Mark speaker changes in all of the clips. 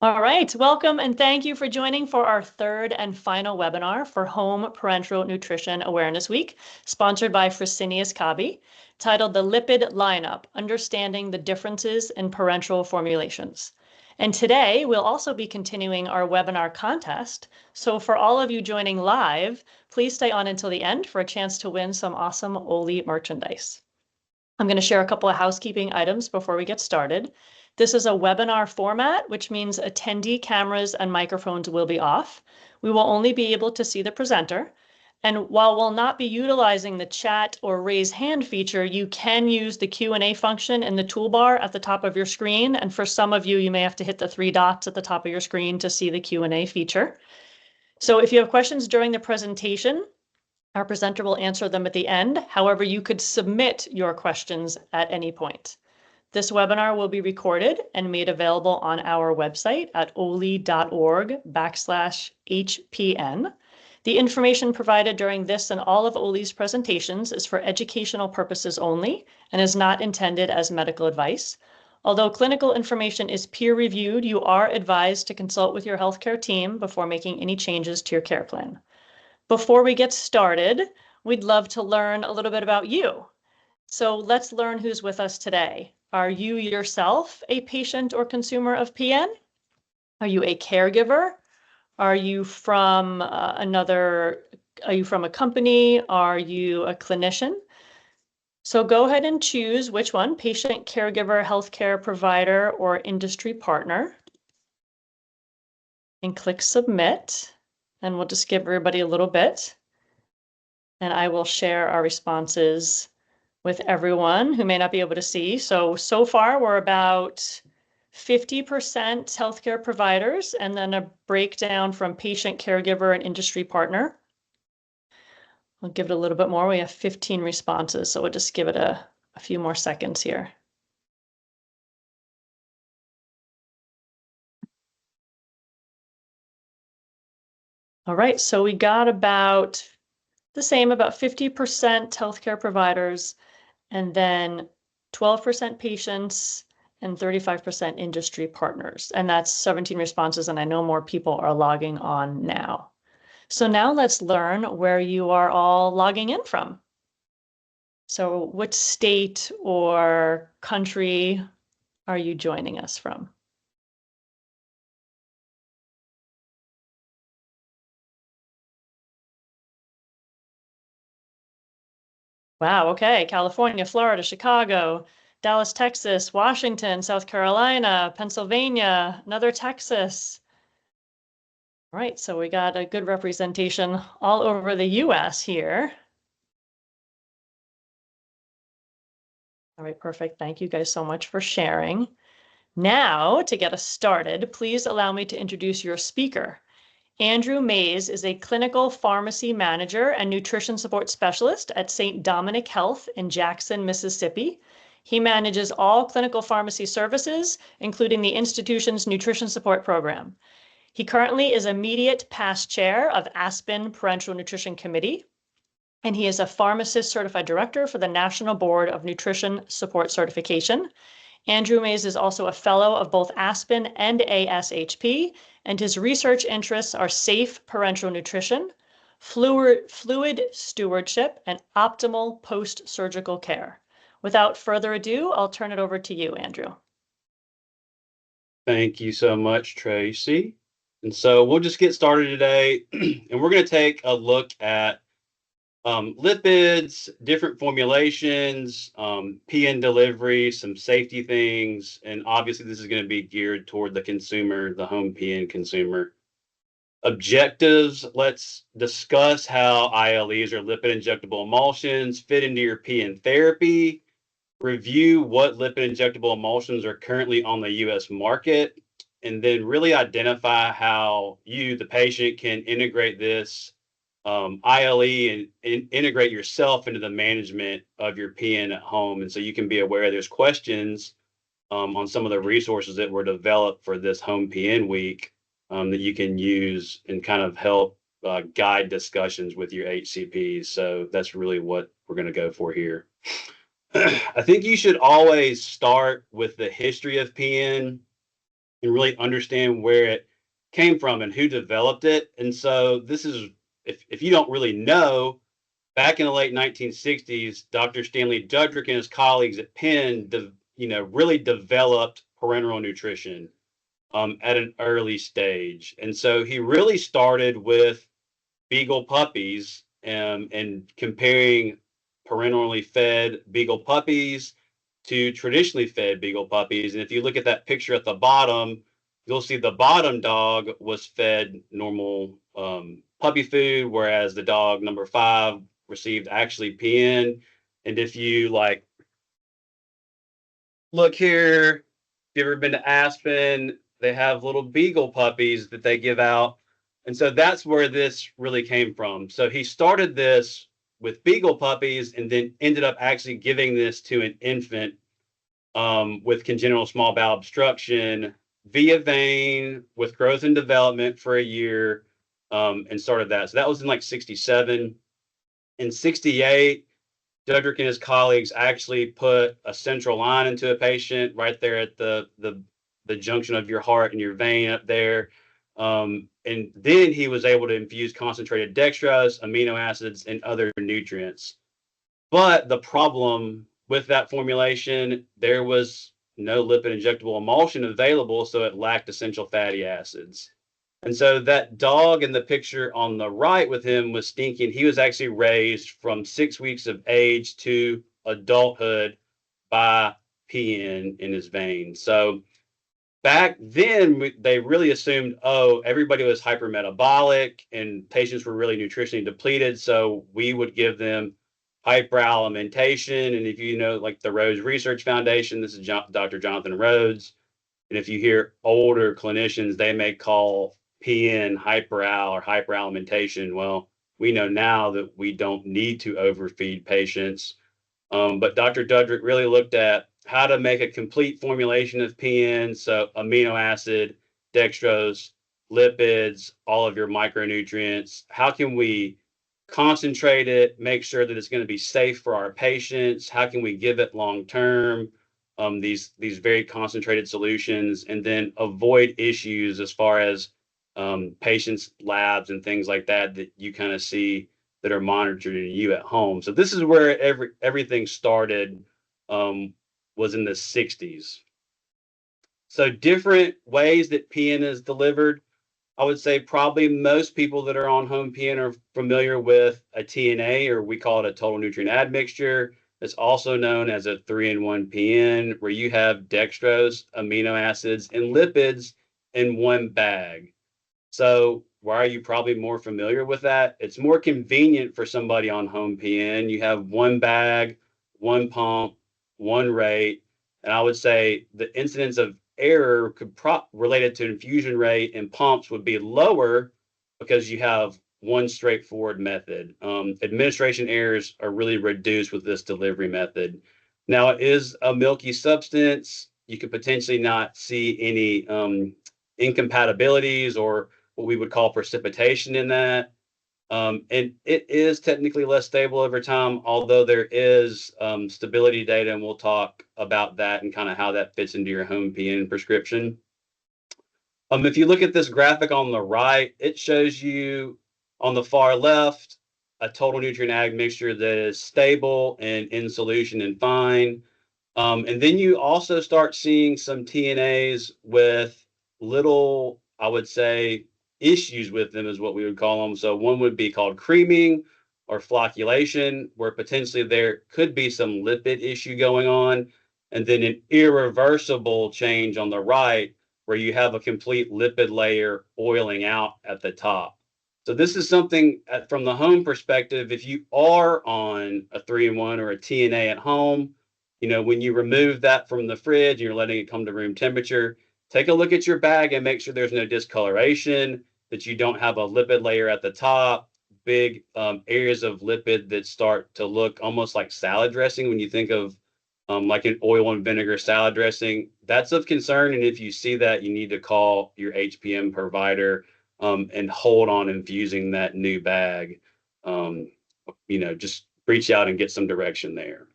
Speaker 1: All right, welcome and thank you for joining for our third and final webinar for Home Parenteral Nutrition Awareness Week, sponsored by Fresenius Kabi, titled The Lipid Lineup, Understanding the Differences in Parenteral Formulations. And today we'll also be continuing our webinar contest. So for all of you joining live, please stay on until the end for a chance to win some awesome Oley merchandise. I'm going to share a couple of housekeeping items before we get started. This is a webinar format, which means attendee cameras and microphones will be off. We will only be able to see the presenter. And while we'll not be utilizing the chat or raise hand feature, you can use the Q&A function in the toolbar at the top of your screen. And for some of you, you may have to hit the 3 dots at the top of your screen to see the Q&A feature. So if you have questions during the presentation, our presenter will answer them at the end. However, you could submit your questions at any point. This webinar will be recorded and made available on our website at oley.org/HPN. The information provided during this and all of Oley's presentations is for educational purposes only and is not intended as medical advice. Although clinical information is peer-reviewed, you are advised to consult with your healthcare team before making any changes to your care plan. Before we get started, we'd love to learn a little bit about you. So let's learn who's with us today. Are you yourself a patient or consumer of PN? Are you a caregiver? Are you from a company? Are you a clinician? So go ahead and choose which one, patient, caregiver, healthcare provider, or industry partner. And click submit. And we'll just give everybody a little bit. And I will share our responses with everyone who may not be able to see. So far we're about 50% healthcare providers, and then a breakdown from patient, caregiver, and industry partner. I'll give it a little bit more. We have 15 responses, so we'll just give it a few more seconds here. All right, so we got about the same, about 50% healthcare providers, and then 12% patients, and 35% industry partners. And that's 17 responses, and I know more people are logging on now. So now let's learn where you are all logging in from. So which state or country are you joining us from? Wow, okay. California, Florida, Chicago, Dallas, Texas, Washington, South Carolina, Pennsylvania, another Texas. All right, so we got a good representation all over the US here. All right, perfect. Thank you guys so much for sharing. Now, to get us started, please allow me to introduce your speaker. Andrew Mays is a clinical pharmacy manager and nutrition support specialist at St. Dominic Health in Jackson, Mississippi. He manages all clinical pharmacy services, including the institution's nutrition support program. He currently is immediate past chair of Aspen Parenteral Nutrition Committee, and he is a pharmacist certified director for the National Board of Nutrition Support Certification. Andrew Mays is also a fellow of both Aspen and ASHP, and his research interests are safe parenteral nutrition, fluid stewardship, and optimal post-surgical care. Without further ado, I'll turn it over to you, Andrew.
Speaker 2: Thank you so much, Tracy. And so we'll just get started today, and we're going to take a look at lipids, different formulations, PN delivery, some safety things, and obviously this is going to be geared toward the consumer, the home PN consumer. Objectives, let's discuss how ILEs or lipid injectable emulsions fit into your PN therapy, review what lipid injectable emulsions are currently on the US market, and then really identify how you, the patient, can integrate this ILE and integrate yourself into the management of your PN at home. And so you can be aware there's questions on some of the resources that were developed for this home PN week that you can use and kind of help guide discussions with your HCPs. So that's really what we're going to go for here. I think you should always start with the history of PN and really understand where it came from and who developed it. And so this is, if you don't really know, back in the late 1960s, Dr. Stanley Dudrick and his colleagues at Penn, really developed parenteral nutrition at an early stage. And so he really started with beagle puppies and comparing parenterally fed beagle puppies to traditionally fed beagle puppies. And if you look at that picture at the bottom, you'll see the bottom dog was fed normal puppy food, whereas the dog number 5 received actually PN. And if you like look here, if you've ever been to Aspen, they have little beagle puppies that they give out. And so that's where this really came from. So he started this with beagle puppies and then ended up actually giving this to an infant with congenital small bowel obstruction via vein with growth and development for a year, and started that. So that was in like 67. In 68, Dudrick and his colleagues actually put a central line into a patient right there at the junction of your heart and your vein up there. And then he was able to infuse concentrated dextrose, amino acids, and other nutrients. But the problem with that formulation, there was no lipid injectable emulsion available, so it lacked essential fatty acids. And so that dog in the picture on the right with him was stinking. He was actually raised from 6 weeks of age to adulthood by PN in his veins. So back then, they really assumed, oh, everybody was hypermetabolic and patients were really nutritionally depleted. So we would give them hyperalimentation. And if you know, like the Rhodes Research Foundation, this is Dr. Jonathan Rhodes. And if you hear older clinicians, they may call PN hyperal or hyperalimentation. Well, we know now that we don't need to overfeed patients. But Dr. Dudrick really looked at how to make a complete formulation of PN. So amino acid, dextrose, lipids, all of your micronutrients. How can we concentrate it, make sure that it's going to be safe for our patients? How can we give it long term? These very concentrated solutions, and then avoid issues as far as patients' labs and things like that that you kind of see that are monitored in you at home. So this is where everything started, was in the 60s. So different ways that PN is delivered. I would say probably most people that are on home PN are familiar with a TNA, or we call it a total nutrient admixture. It's also known as a 3-in-1 PN, where you have dextrose, amino acids, and lipids in one bag. So why are you probably more familiar with that? It's more convenient for somebody on home PN. You have one bag, one pump, one rate. And I would say the incidence of error related to infusion rate and pumps would be lower because you have one straightforward method. Administration errors are really reduced with this delivery method. Now, it is a milky substance. You could potentially not see any incompatibilities or what we would call precipitation in that. And it is technically less stable over time, although there is stability data, and we'll talk about that and kind of how that fits into your home PN prescription. If you look at this graphic on the right, it shows you on the far left a total nutrient ag mixture that is stable and in solution and fine. And then you also start seeing some TNAs with little, I would say, issues with them is what we would call them. So one would be called creaming or flocculation, where potentially there could be some lipid issue going on. And then an irreversible change on the right, where you have a complete lipid layer oiling out at the top. So this is something from the home perspective, if you are on a 3-in-1 or a TNA at home, when you remove that from the fridge and you're letting it come to room temperature, take a look at your bag and make sure there's no discoloration, that you don't have a lipid layer at the top, big areas of lipid that start to look almost like salad dressing when you think of like an oil and vinegar salad dressing. That's of concern. And if you see that, you need to call your HPM provider and hold on infusing that new bag. Just reach out and get some direction there.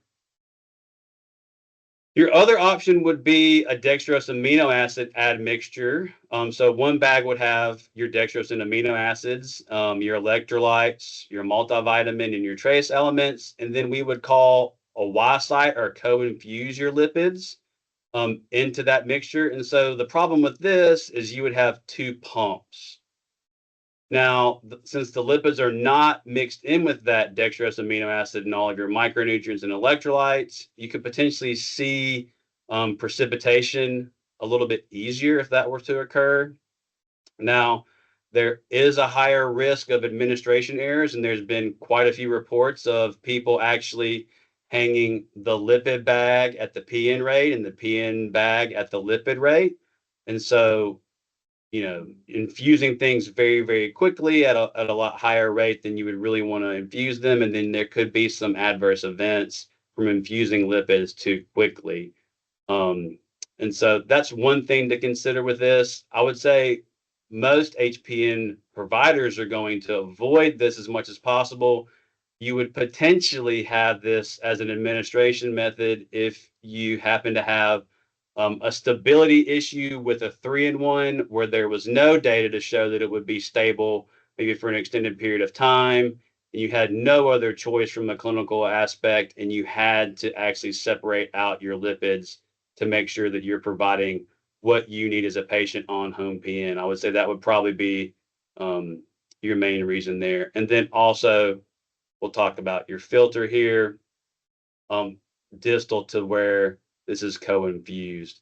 Speaker 2: Your other option would be a dextrose amino acid admixture. So one bag would have your dextrose and amino acids, your electrolytes, your multivitamin, and your trace elements. And then we would call a Y-site or co-infuse your lipids into that mixture. And so the problem with this is you would have two pumps. Now, since the lipids are not mixed in with that dextrose amino acid and all of your micronutrients and electrolytes, you could potentially see precipitation a little bit easier if that were to occur. Now, there is a higher risk of administration errors, and there's been quite a few reports of people actually hanging the lipid bag at the PN rate and the PN bag at the lipid rate. And so infusing things very, very quickly at a lot higher rate than you would really want to infuse them. And then there could be some adverse events from infusing lipids too quickly. And so that's one thing to consider with this. I would say most HPN providers are going to avoid this as much as possible. You would potentially have this as an administration method if you happen to have a stability issue with a 3-in-1 where there was no data to show that it would be stable maybe for an extended period of time. And you had no other choice from a clinical aspect, and you had to actually separate out your lipids to make sure that you're providing what you need as a patient on home PN. I would say that would probably be your main reason there. And then also, we'll talk about your filter here, distal to where this is co-infused.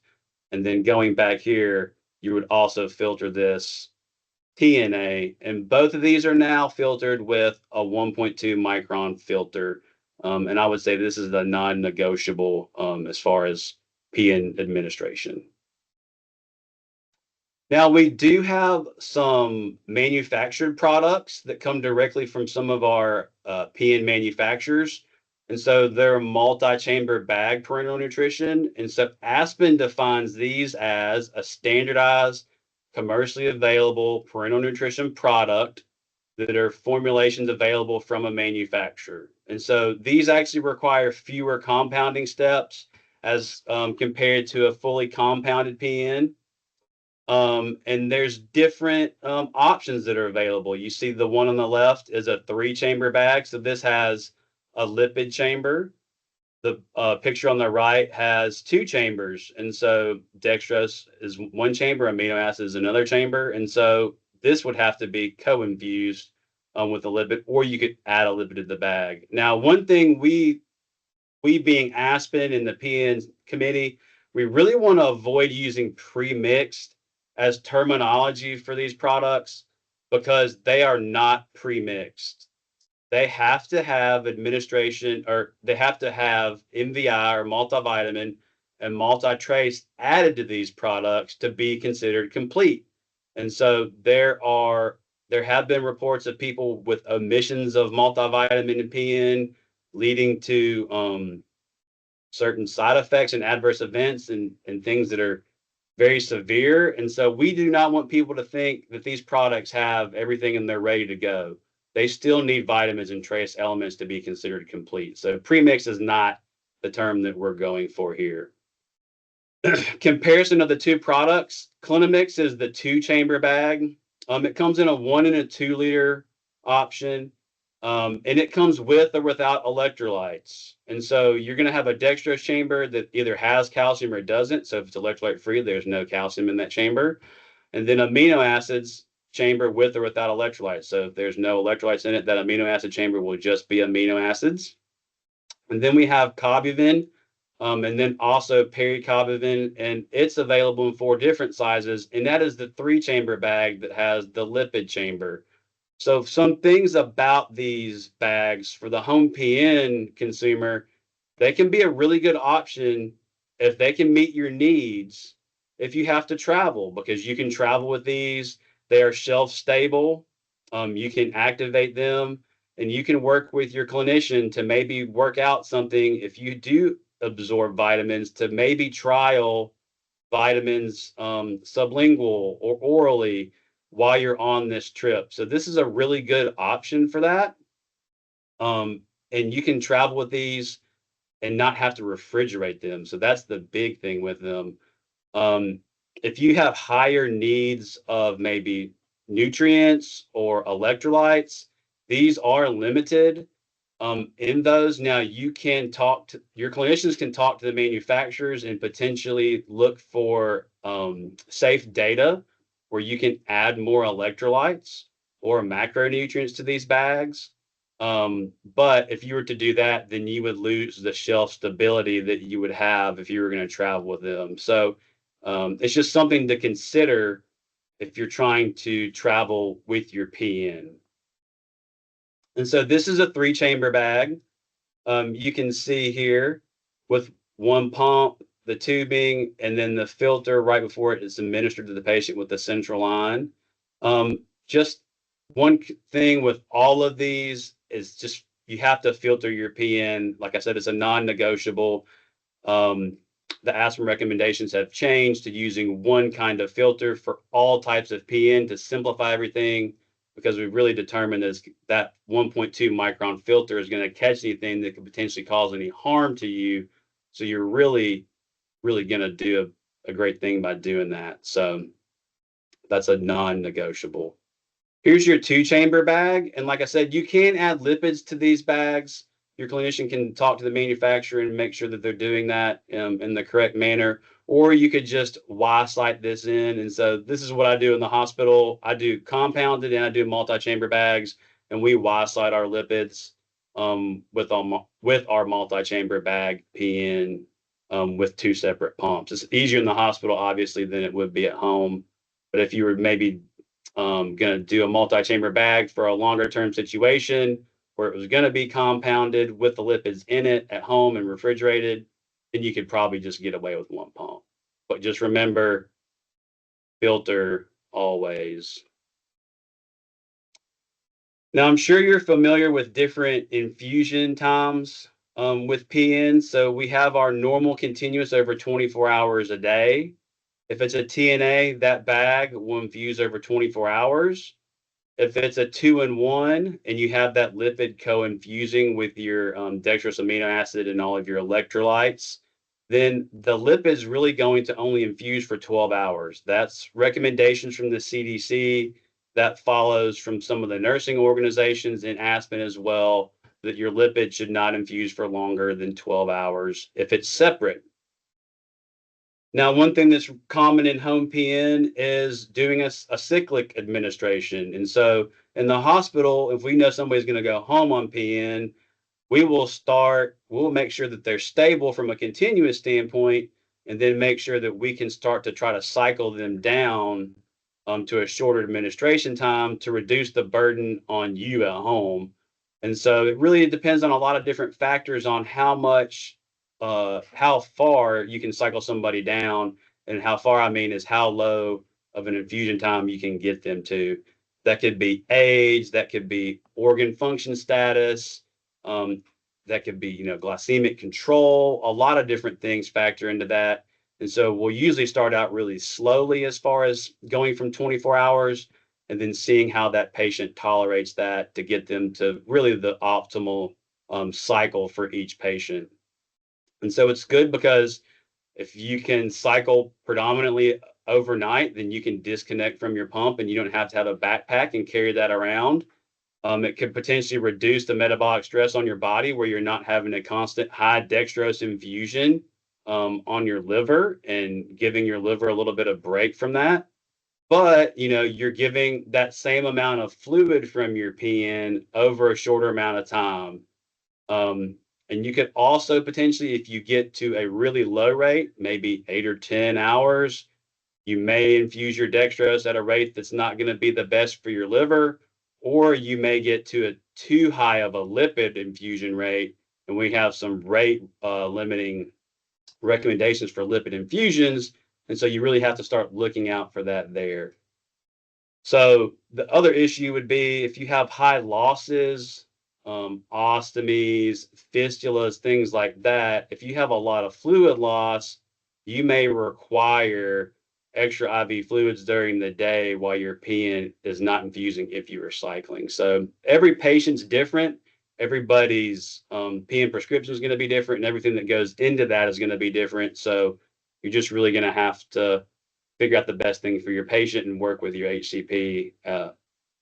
Speaker 2: And then going back here, you would also filter this TNA. And both of these are now filtered with a 1.2 micron filter. And I would say this is the non-negotiable as far as PN administration. Now, we do have some manufactured products that come directly from some of our PN manufacturers. And so they're multi-chamber bag parenteral nutrition. And so Aspen defines these as a standardized, commercially available parental nutrition product that are formulations available from a manufacturer. And so these actually require fewer compounding steps as compared to a fully compounded PN. And there's different options that are available. You see the one on the left is a 3-chamber bag. So this has a lipid chamber. The picture on the right has 2 chambers. And so dextrose is 1 chamber, amino acid is another chamber. And so this would have to be co-infused with a lipid, or you could add a lipid to the bag. Now, one thing we being Aspen and the PN committee, we really want to avoid using pre-mixed as terminology for these products because they are not pre-mixed. They have to have administration, or they have to have MVI or multivitamin and multi-trace added to these products to be considered complete. And so there have been reports of people with omissions of multivitamin and PN leading to certain side effects and adverse events and things that are very severe. And so we do not want people to think that these products have everything and they're ready to go. They still need vitamins and trace elements to be considered complete. So premix is not the term that we're going for here. Comparison of the two products, Clinomix is the 2-chamber bag. It comes in a 1 and a 2-liter option. And it comes with or without electrolytes. And so you're going to have a dextrose chamber that either has calcium or doesn't. So if it's electrolyte free, there's no calcium in that chamber. And then amino acids chamber with or without electrolytes. So if there's no electrolytes in it, that amino acid chamber will just be amino acids. And then we have Cobuvin, and then also Pericobuvin, and it's available in 4 different sizes. And that is the 3-chamber bag that has the lipid chamber. So some things about these bags for the home PN consumer, they can be a really good option if they can meet your needs if you have to travel, because you can travel with these. They are shelf stable. You can activate them, and you can work with your clinician to maybe work out something if you do absorb vitamins to maybe trial vitamins sublingual or orally while you're on this trip. So this is a really good option for that. And you can travel with these and not have to refrigerate them. So that's the big thing with them. Um, if you have higher needs of maybe nutrients or electrolytes, these are limited in those. Now you can talk to your clinicians, can talk to the manufacturers and potentially look for safe data where you can add more electrolytes or macronutrients to these bags. But if you were to do that, then you would lose the shelf stability that you would have if you were going to travel with them. So it's just something to consider if you're trying to travel with your PN. And so this is a 3-chamber bag. You can see here with one pump, the tubing, and then the filter right before it is administered to the patient with the central line. Just one thing with all of these is just you have to filter your PN. Like I said, it's a non-negotiable. Um, the aspirin recommendations have changed to using one kind of filter for all types of PN to simplify everything because we've really determined that 1.2 micron filter is going to catch anything that could potentially cause any harm to you. So you're really, really going to do a great thing by doing that. So that's a non-negotiable. Here's your 2-chamber bag. And like I said, you can add lipids to these bags. Your clinician can talk to the manufacturer and make sure that they're doing that in the correct manner. Or you could just Y-site this in. And so this is what I do in the hospital. I do compounded and I do multi-chamber bags. And we Y-site our lipids with our multi-chamber bag PN with 2 separate pumps. It's easier in the hospital, obviously, than it would be at home. But if you were maybe going to do a multi-chamber bag for a longer term situation where it was going to be compounded with the lipids in it at home and refrigerated, then you could probably just get away with one pump. But just remember, filter always. Now, I'm sure you're familiar with different infusion times with PN. So we have our normal continuous over 24 hours a day. If it's a TNA, that bag will infuse over 24 hours. If it's a 2-in-1 and you have that lipid co-infusing with your dextrose amino acid and all of your electrolytes, then the lipid is really going to only infuse for 12 hours. That's recommendations from the CDC. That follows from some of the nursing organizations in Aspen as well, that your lipid should not infuse for longer than 12 hours if it's separate. Now, one thing that's common in home PN is doing a cyclic administration. And so in the hospital, if we know somebody's going to go home on PN, we'll make sure that they're stable from a continuous standpoint, and then make sure that we can start to try to cycle them down to a shorter administration time to reduce the burden on you at home. And so it really depends on a lot of different factors on how far you can cycle somebody down, and how far I mean is how low of an infusion time you can get them to. That could be age, that could be organ function status, that could be glycemic control. A lot of different things factor into that. And so we'll usually start out really slowly as far as going from 24 hours and then seeing how that patient tolerates that to get them to really the optimal cycle for each patient. And so it's good because if you can cycle predominantly overnight, then you can disconnect from your pump and you don't have to have a backpack and carry that around. It could potentially reduce the metabolic stress on your body where you're not having a constant high dextrose infusion on your liver and giving your liver a little bit of break from that. But you're giving that same amount of fluid from your PN over a shorter amount of time. And you could also potentially, if you get to a really low rate, maybe 8 or 10 hours, you may infuse your dextrose at a rate that's not going to be the best for your liver, or you may get to a too high of a lipid infusion rate. And we have some rate limiting recommendations for lipid infusions. And so you really have to start looking out for that there. So the other issue would be if you have high losses, ostomies, fistulas, things like that. If you have a lot of fluid loss, you may require extra IV fluids during the day while your PN is not infusing if you are cycling. So every patient's different. everybody's PN prescription is going to be different, and everything that goes into that is going to be different. So you're just really going to have to figure out the best thing for your patient and work with your HCP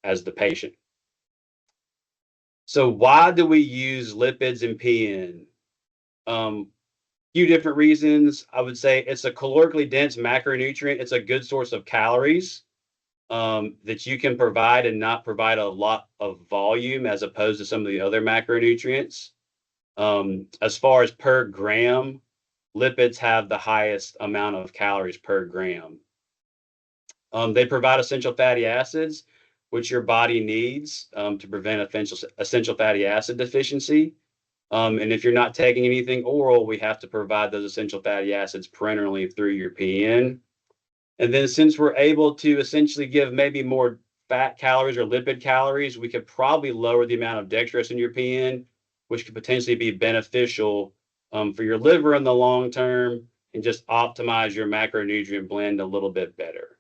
Speaker 2: as the patient. So why do we use lipids and PN? Few different reasons. I would say it's a calorically dense macronutrient. It's a good source of calories that you can provide and not provide a lot of volume as opposed to some of the other macronutrients. As far as per gram, lipids have the highest amount of calories per gram. They provide essential fatty acids, which your body needs to prevent essential fatty acid deficiency. And if you're not taking anything oral, we have to provide those essential fatty acids parenterally through your PN. And then since we're able to essentially give maybe more fat calories or lipid calories, we could probably lower the amount of dextrose in your PN, which could potentially be beneficial for your liver in the long term and just optimize your macronutrient blend a little bit better.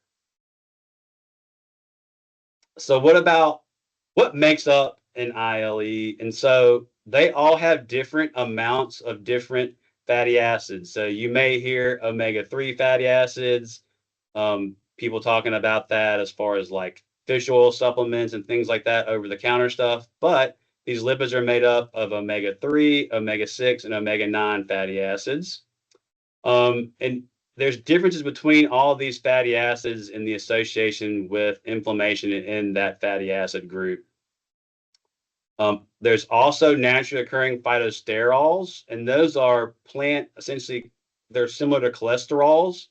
Speaker 2: So what makes up an ILE? And so they all have different amounts of different fatty acids. So you may hear omega-3 fatty acids, people talking about that as far as like fish oil supplements and things like that, over the counter stuff. But these lipids are made up of omega-3, omega-6, and omega-9 fatty acids. And there's differences between all these fatty acids in the association with inflammation in that fatty acid group. There's also naturally occurring phytosterols, and those are essentially, they're similar to cholesterols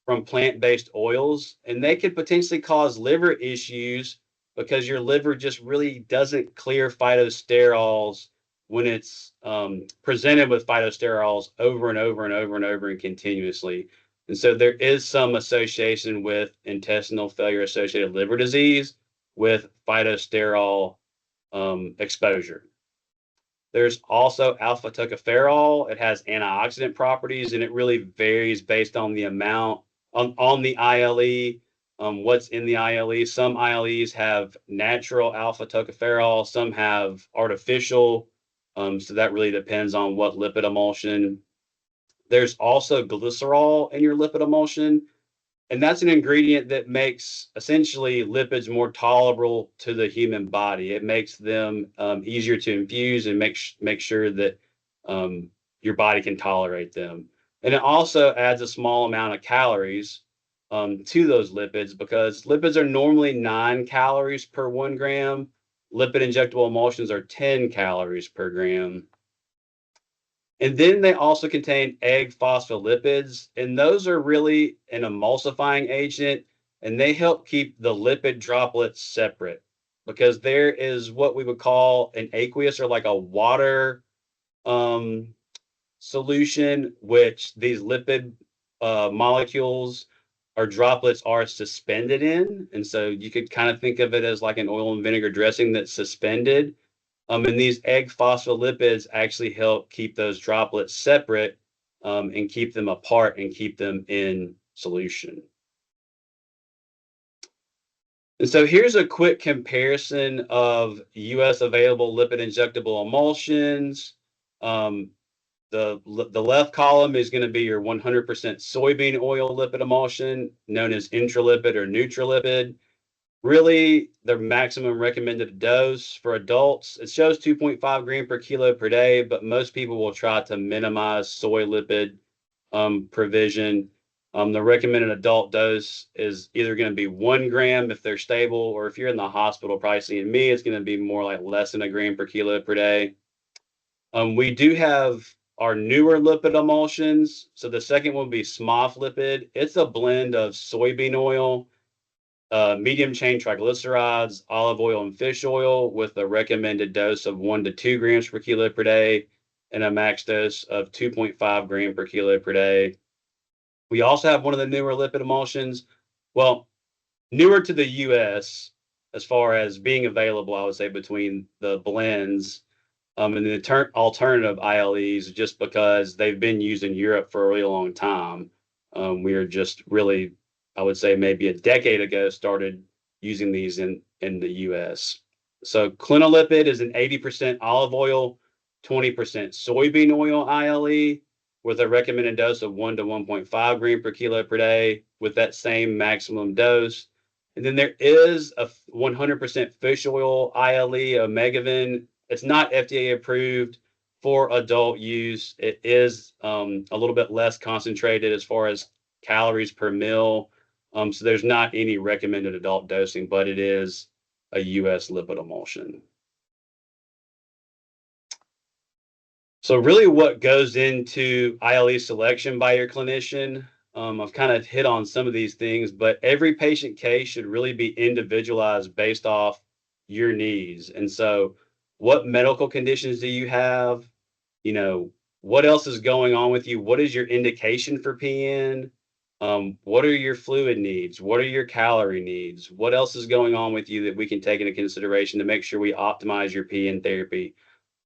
Speaker 2: from plant-based oils, and they could potentially cause liver issues because your liver just really doesn't clear phytosterols when it's presented with phytosterols over and over and over and over and continuously. And so there is some association with intestinal failure associated liver disease with phytosterol exposure. There's also alpha tocopherol. It has antioxidant properties, and it really varies based on the amount on the ILE, what's in the ILE. Some ILEs have natural alpha tocopherol, some have artificial. So that really depends on what lipid emulsion. There's also glycerol in your lipid emulsion, and that's an ingredient that makes essentially lipids more tolerable to the human body. It makes them easier to infuse and make sure that your body can tolerate them. And it also adds a small amount of calories to those lipids, because lipids are normally 9 calories per 1 gram. Lipid injectable emulsions are 10 calories per gram. And then they also contain egg phospholipids, and those are really an emulsifying agent, and they help keep the lipid droplets separate, because there is what we would call an aqueous, or like a water solution, which these lipid molecules or droplets are suspended in. And so you could kind of think of it as like an oil and vinegar dressing that's suspended. And these egg phospholipids actually help keep those droplets separate and keep them apart and keep them in solution. And so here's a quick comparison of US available lipid injectable emulsions. The left column is going to be your 100% soybean oil lipid emulsion, known as intralipid or Nutrilipid. Really, the maximum recommended dose for adults, it shows 2.5 gram per kilo per day, but most people will try to minimize soy lipid provision. The recommended adult dose is either going to be 1 gram if they're stable, or if you're in the hospital, probably seeing me, it's going to be more like less than 1 gram per kilo per day. We do have our newer lipid emulsions. So the second one would be SMOF lipid. It's a blend of soybean oil, medium chain triglycerides, olive oil, and fish oil, with a recommended dose of 1 to 2 grams per kilo per day and a max dose of 2.5 gram per kilo per day. We also have one of the newer lipid emulsions. Well, newer to the US as far as being available, I would say, between the blends and the alternative ILEs, just because they've been used in Europe for a really long time. We are just really, I would say maybe a decade ago, started using these in the US. So clinolipid is an 80% olive oil, 20% soybean oil ILE with a recommended dose of 1 to 1.5 gram per kilo per day with that same maximum dose. And then there is a 100% fish oil ILE, Omegavin. It's not FDA approved for adult use. It is a little bit less concentrated as far as calories per meal. So there's not any recommended adult dosing, but it is a US lipid emulsion. So really what goes into ILE selection by your clinician, I've kind of hit on some of these things, but every patient case should really be individualized based off your needs. And so what medical conditions do you have? You know, what else is going on with you? What is your indication for PN? What are your fluid needs? What are your calorie needs? What else is going on with you that we can take into consideration to make sure we optimize your PN therapy?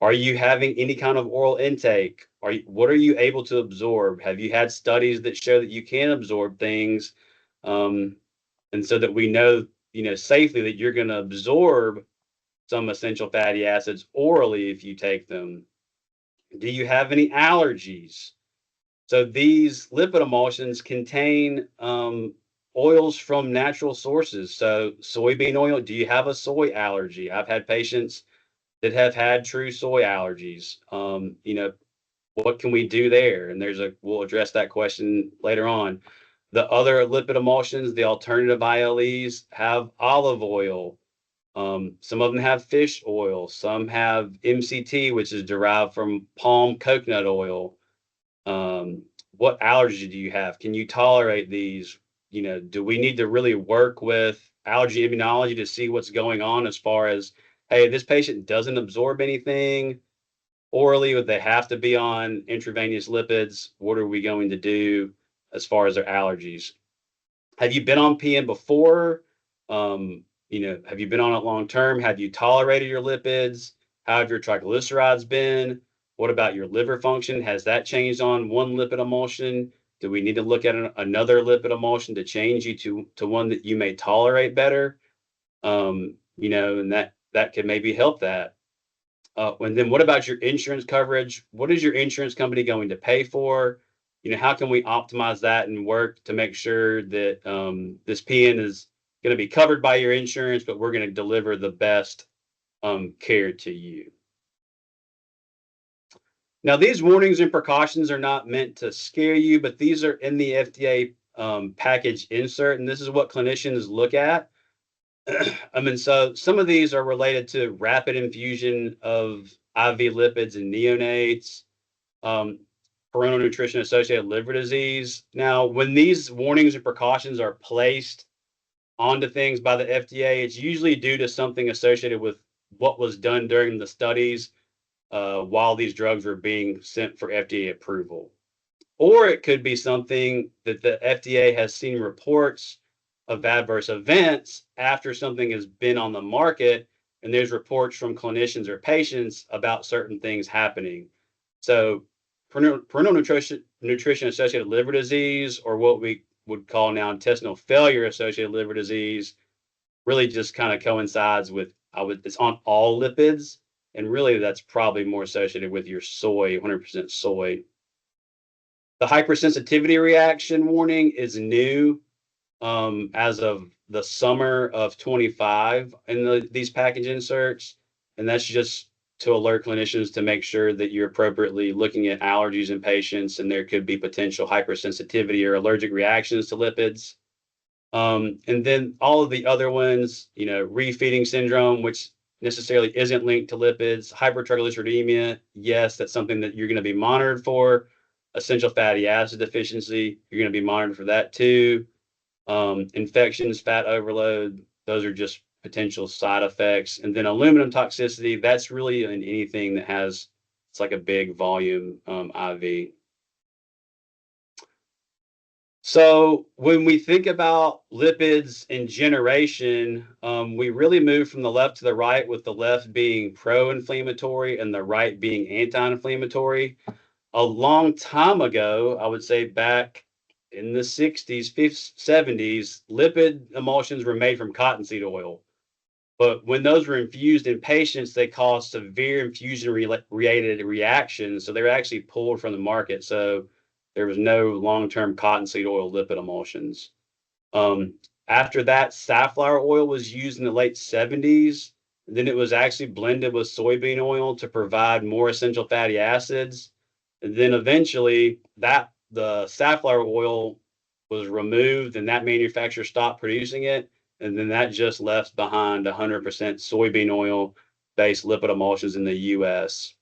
Speaker 2: Are you having any kind of oral intake? What are you able to absorb? Have you had studies that show that you can absorb things? Um, and so that we know, safely that you're going to absorb some essential fatty acids orally if you take them. Do you have any allergies? So these lipid emulsions contain oils from natural sources. So soybean oil, do you have a soy allergy? I've had patients that have had true soy allergies. What can we do there? And we'll address that question later on. The other lipid emulsions, the alternative ILEs, have olive oil. Some of them have fish oil. Some have MCT, which is derived from palm coconut oil. What allergy do you have? Can you tolerate these? Do we need to really work with allergy immunology to see what's going on as far as, hey, this patient doesn't absorb anything orally, would they have to be on intravenous lipids? What are we going to do as far as their allergies? Have you been on PN before? Have you been on it long term? Have you tolerated your lipids? How have your triglycerides been? What about your liver function? Has that changed on one lipid emulsion? Do we need to look at another lipid emulsion to change you to one that you may tolerate better? And that could maybe help that. And then what about your insurance coverage? What is your insurance company going to pay for? How can we optimize that and work to make sure that this PN is going to be covered by your insurance, but we're going to deliver the best care to you. Now, these warnings and precautions are not meant to scare you, but these are in the FDA package insert, and this is what clinicians look at. So some of these are related to rapid infusion of IV lipids in neonates, parental nutrition associated liver disease. Now, when these warnings and precautions are placed onto things by the FDA, it's usually due to something associated with what was done during the studies while these drugs were being sent for FDA approval. Or it could be something that the FDA has seen reports of adverse events after something has been on the market, and there's reports from clinicians or patients about certain things happening. So parental nutrition associated liver disease, or what we would call now intestinal failure associated liver disease, really just kind of coincides with it's on all lipids, and really that's probably more associated with your soy, 100% soy. The hypersensitivity reaction warning is new as of the summer of 25 in these package inserts. And that's just to alert clinicians to make sure that you're appropriately looking at allergies in patients and there could be potential hypersensitivity or allergic reactions to lipids. And then all of the other ones, refeeding syndrome, which necessarily isn't linked to lipids, hypertriglyceridemia, yes, that's something that you're going to be monitored for. Essential fatty acid deficiency, you're going to be monitored for that too. Infections, fat overload, those are just potential side effects. And then aluminum toxicity, that's really in anything that it's like a big volume IV. So when we think about lipids in generation, we really move from the left to the right, with the left being pro-inflammatory and the right being anti-inflammatory. A long time ago, I would say back in the 60s, 50s, 70s, lipid emulsions were made from cottonseed oil. But when those were infused in patients, they caused severe infusion-related reactions. So they were actually pulled from the market. So there was no long-term cottonseed oil lipid emulsions. Um, After that, safflower oil was used in the late 70s. Then it was actually blended with soybean oil to provide more essential fatty acids. And then eventually the safflower oil was removed and that manufacturer stopped producing it. And then that just left behind 100% soybean oil based lipid emulsions in the US.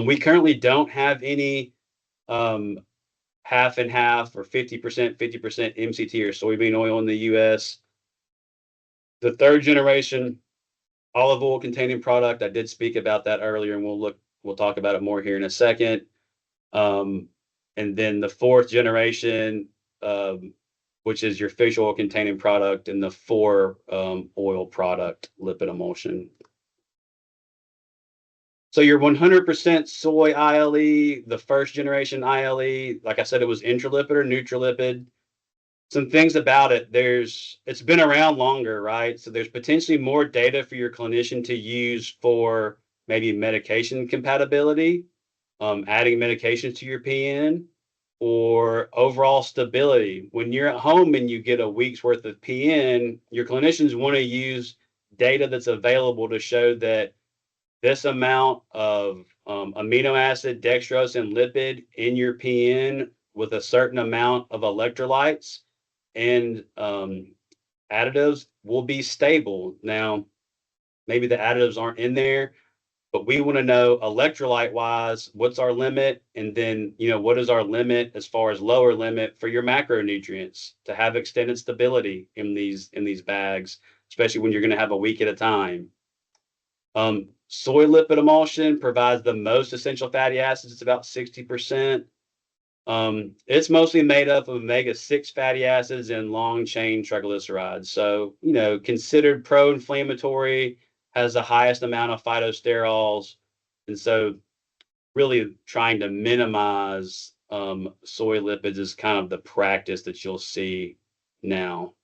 Speaker 2: We currently don't have any um, half and half or 50% MCT or soybean oil in the US. The third generation olive oil containing product, I did speak about that earlier, and we'll talk about it more here in a second. Um, and then the fourth generation, which is your fish oil containing product, and the four oil product lipid emulsion. So your 100% soy ILE, the first generation ILE, like I said, it was intralipid or neutralipid. Some things about it, it's been around longer, right? So there's potentially more data for your clinician to use for maybe medication compatibility, adding medications to your PN, or overall stability. When you're at home and you get a week's worth of PN, your clinicians want to use data that's available to show that this amount of amino acid, dextrose, and lipid in your PN with a certain amount of electrolytes and additives will be stable. Now, maybe the additives aren't in there, but we want to know electrolyte wise, what's our limit? And then, what is our limit as far as lower limit for your macronutrients to have extended stability in these bags, especially when you're going to have a week at a time. Soy lipid emulsion provides the most essential fatty acids. It's about 60%. It's mostly made up of omega-6 fatty acids and long chain triglycerides. So, considered pro-inflammatory, has the highest amount of phytosterols. And so really trying to minimize soy lipids is kind of the practice that you'll see now.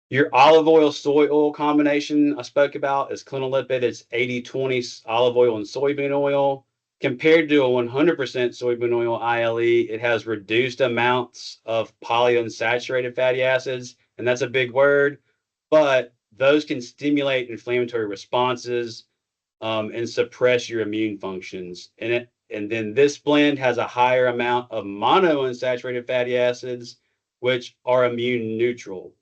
Speaker 2: Your olive oil soy oil combination I spoke about is clinolipid. It's 80-20 olive oil and soybean oil. Compared to a 100% soybean oil ILE, it has reduced amounts of polyunsaturated fatty acids, and that's a big word, but those can stimulate inflammatory responses and suppress your immune functions. And then this blend has a higher amount of monounsaturated fatty acids, which are immune neutral.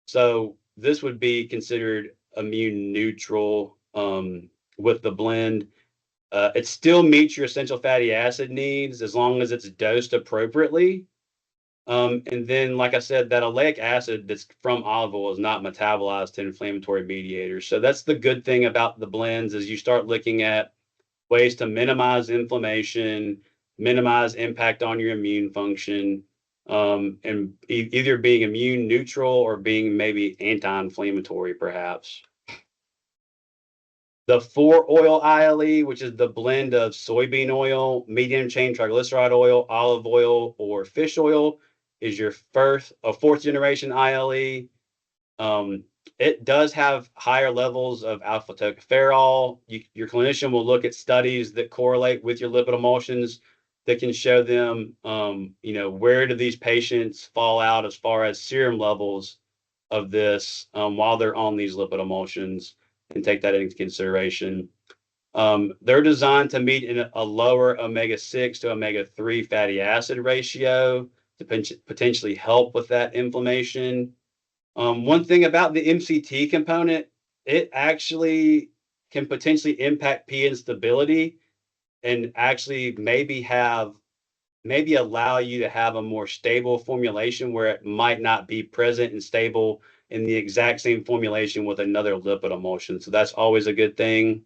Speaker 2: So this would be considered immune neutral with the blend. It still meets your essential fatty acid needs as long as it's dosed appropriately. And then, like I said, that oleic acid that's from olive oil is not metabolized to inflammatory mediators. So that's the good thing about the blends is you start looking at ways to minimize inflammation, minimize impact on your immune function, and either being immune neutral or being maybe anti-inflammatory, perhaps. The 4-oil ILE, which is the blend of soybean oil, medium chain triglyceride oil, olive oil, or fish oil, is your fourth generation ILE. It does have higher levels of alpha tocopherol. Your clinician will look at studies that correlate with your lipid emulsions that can show them, where do these patients fall out as far as serum levels of this while they're on these lipid emulsions, and take that into consideration. They're designed to meet in a lower omega-6 to omega-3 fatty acid ratio to potentially help with that inflammation. One thing about the MCT component, it actually can potentially impact PN stability and actually maybe allow you to have a more stable formulation where it might not be present and stable in the exact same formulation with another lipid emulsion. So that's always a good thing.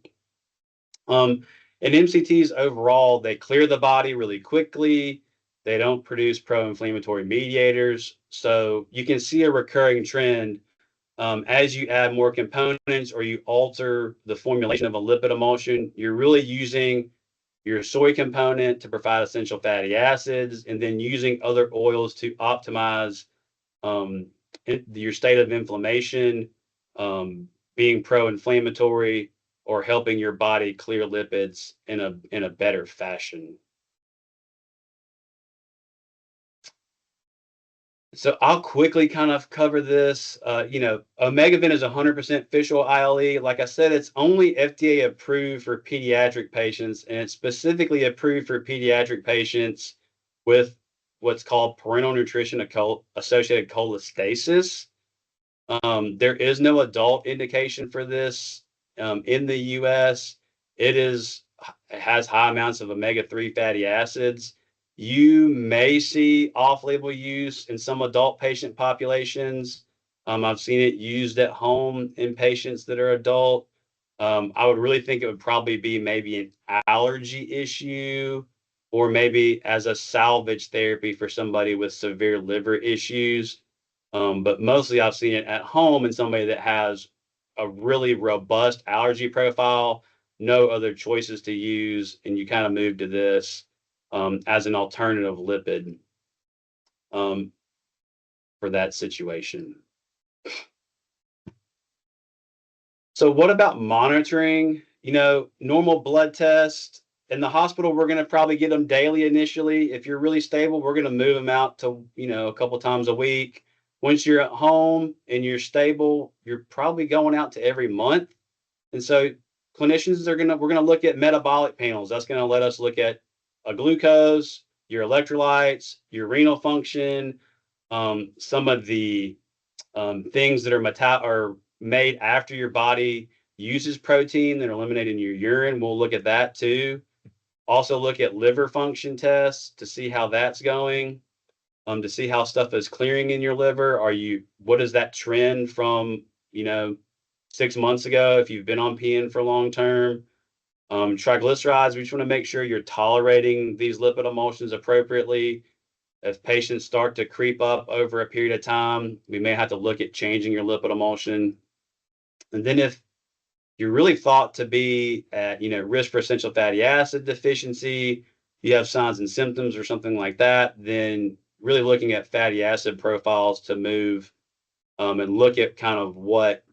Speaker 2: And MCTs overall, they clear the body really quickly. They don't produce pro-inflammatory mediators. So you can see a recurring trend as you add more components or you alter the formulation of a lipid emulsion. You're really using your soy component to provide essential fatty acids and then using other oils to optimize your state of inflammation, being pro-inflammatory, or helping your body clear lipids in a better fashion. So I'll quickly kind of cover this. Omegavin is 100% fish oil ILE. Like I said, it's only FDA approved for pediatric patients, and it's specifically approved for pediatric patients with what's called parental nutrition associated cholestasis. There is no adult indication for this in the US. It has high amounts of omega-3 fatty acids. You may see off-label use in some adult patient populations. I've seen it used at home in patients that are adult. I would really think it would probably be maybe an allergy issue or maybe as a salvage therapy for somebody with severe liver issues. But mostly I've seen it at home in somebody that has a really robust allergy profile, no other choices to use, and you kind of move to this as an alternative lipid um, for that situation. So what about monitoring? Normal blood test in the hospital, we're going to probably get them daily initially. If you're really stable, we're going to move them out to, a couple times a week. Once you're at home and you're stable, you're probably going out to every month. And so clinicians we're going to look at metabolic panels. That's going to let us look at a glucose, your electrolytes, your renal function, some of the things that are made after your body uses protein that are eliminated in your urine. We'll look at that too. Also look at liver function tests to see how that's going, to see how stuff is clearing in your liver. What is that trend from, 6 months ago if you've been on PN for long term? Triglycerides, we just want to make sure you're tolerating these lipid emulsions appropriately. If patients start to creep up over a period of time, we may have to look at changing your lipid emulsion. And then if you're really thought to be at, risk for essential fatty acid deficiency, you have signs and symptoms or something like that, then really looking at fatty acid profiles to move and look at kind of what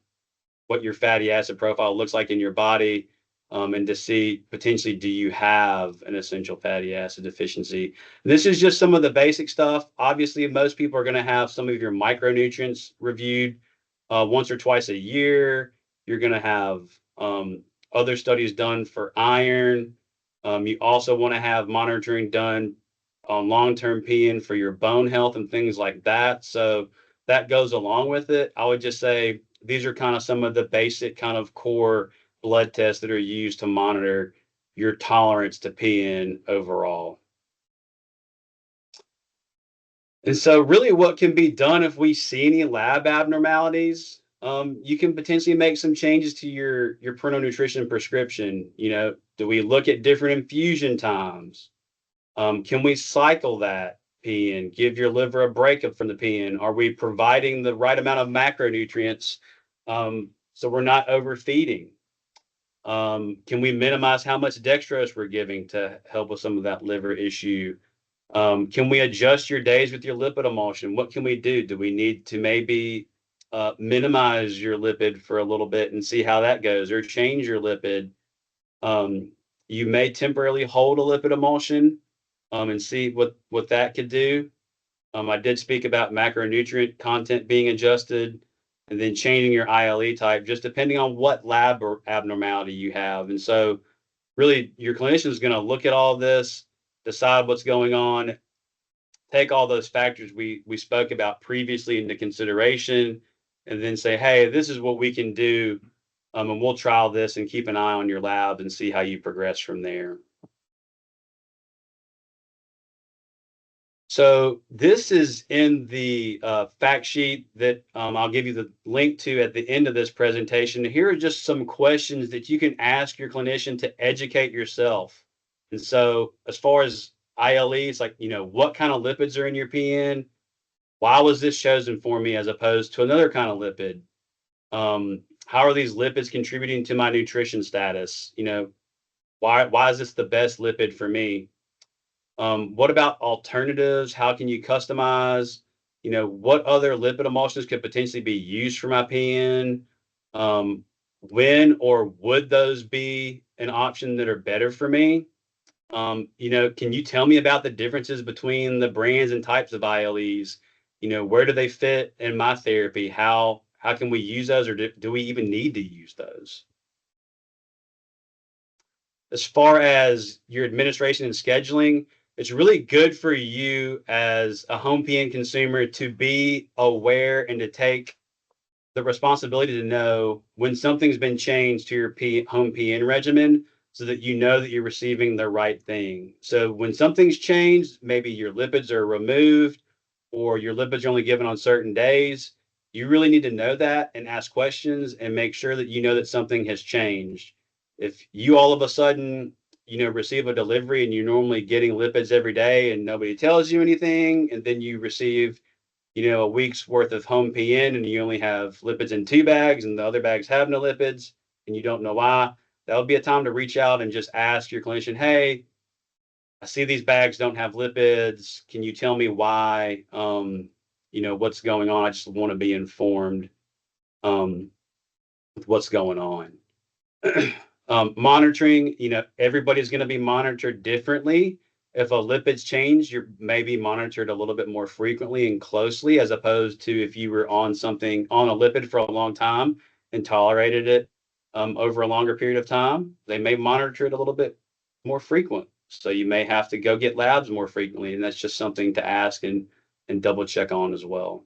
Speaker 2: your fatty acid profile looks like in your body, and to see potentially do you have an essential fatty acid deficiency. This is just some of the basic stuff. Obviously, most people are going to have some of your micronutrients reviewed once or twice a year. You're going to have other studies done for iron. You also want to have monitoring done on long-term PN for your bone health and things like that. So that goes along with it. I would just say these are kind of some of the basic kind of core blood tests that are used to monitor your tolerance to PN overall. And so really what can be done if we see any lab abnormalities, you can potentially make some changes to your parental nutrition prescription. Do we look at different infusion times? Can we cycle that PN, give your liver a break from the PN? Are we providing the right amount of macronutrients so we're not overfeeding? Can we minimize how much dextrose we're giving to help with some of that liver issue? Can we adjust your days with your lipid emulsion? What can we do? Do we need to maybe minimize your lipid for a little bit and see how that goes, or change your lipid? You may temporarily hold a lipid emulsion and see what that could do. I did speak about macronutrient content being adjusted and then changing your ILE type, just depending on what lab or abnormality you have. And so really your clinician is going to look at all of this, decide what's going on, take all those factors we spoke about previously into consideration, and then say, hey, this is what we can do. And we'll trial this and keep an eye on your lab and see how you progress from there. So this is in the fact sheet that I'll give you the link to at the end of this presentation. Here are just some questions that you can ask your clinician to educate yourself. And so as far as ILE, it's like, what kind of lipids are in your PN? Why was this chosen for me as opposed to another kind of lipid? How are these lipids contributing to my nutrition status? Why is this the best lipid for me? What about alternatives? How can you customize? what other lipid emulsions could potentially be used for my PN? When or would those be an option that are better for me? Can you tell me about the differences between the brands and types of ILEs? Where do they fit in my therapy? How can we use those, or do we even need to use those? As far as your administration and scheduling, it's really good for you as a home PN consumer to be aware and to take the responsibility to know when something's been changed to your home PN regimen so that you know that you're receiving the right thing. So when something's changed, maybe your lipids are removed or your lipids are only given on certain days, you really need to know that and ask questions and make sure that you know that something has changed. If you all of a sudden, receive a delivery and you're normally getting lipids every day and nobody tells you anything, and then you receive a week's worth of home PN and you only have lipids in 2 bags and the other bags have no lipids and you don't know why, that would be a time to reach out and just ask your clinician, hey, I see these bags don't have lipids. Can you tell me why? What's going on? I just want to be informed with what's going on. Monitoring, everybody's going to be monitored differently. If a lipids change, you're maybe monitored a little bit more frequently and closely, as opposed to if you were on a lipid for a long time and tolerated it over a longer period of time, they may monitor it a little bit more frequent. So you may have to go get labs more frequently, and that's just something to ask and double check on as well.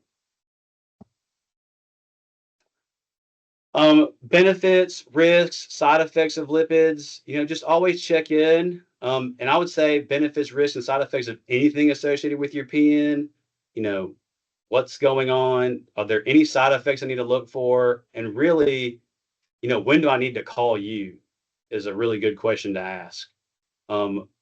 Speaker 2: Benefits, risks, side effects of lipids, just always check in. And I would say benefits, risks, and side effects of anything associated with your PN, what's going on? Are there any side effects I need to look for? And really, when do I need to call you is a really good question to ask.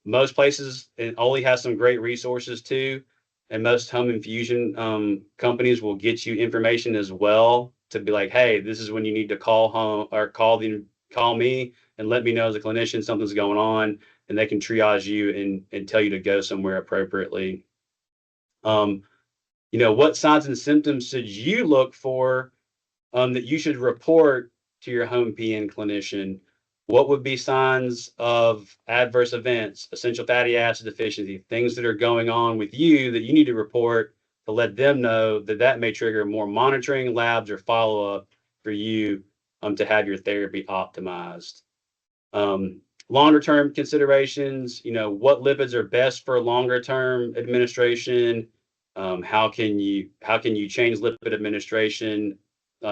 Speaker 2: Most places, and Oley has some great resources too, and most home infusion companies will get you information as well to be like, hey, this is when you need to call home or call me and let me know as a clinician something's going on, and they can triage you and tell you to go somewhere appropriately. What signs and symptoms should you look for that you should report to your home PN clinician? What would be signs of adverse events, essential fatty acid deficiency, things that are going on with you that you need to report to let them know that may trigger more monitoring, labs, or follow-up for you to have your therapy optimized. Longer term considerations, what lipids are best for longer term administration? How can you change lipid administration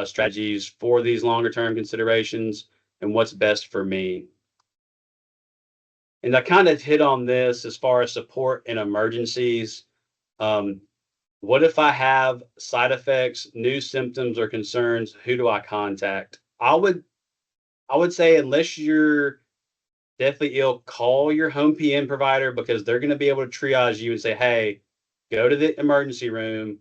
Speaker 2: strategies for these longer term considerations, and what's best for me? And I kind of hit on this as far as support in emergencies. What if I have side effects, new symptoms, or concerns? Who do I contact? I would say, unless you're definitely ill, call your home PN provider, because they're going to be able to triage you and say, hey, go to the emergency room